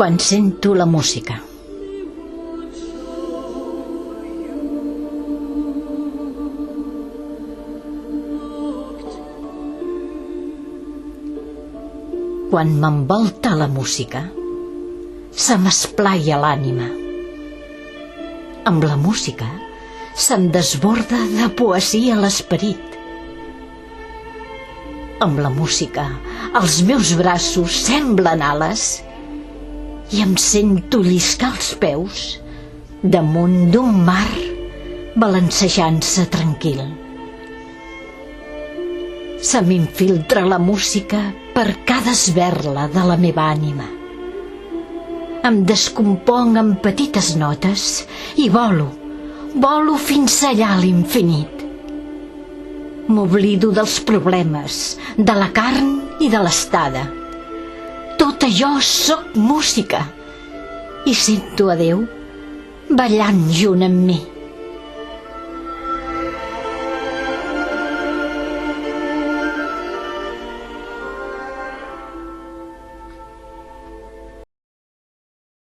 quan sento la música. Quan m'envolta la música, se m'esplaia l'ànima. Amb la música se'm desborda de poesia l'esperit. Amb la música els meus braços semblen ales i em sento lliscar els peus damunt d'un mar balancejant-se tranquil. Se m'infiltra la música per cada esberla de la meva ànima. Em descomponc en petites notes i volo fins allà a l'infinit. M'oblido dels problemes, de la carn i de l'estada. Tot allò sóc música i sento a Déu ballant junt amb mi.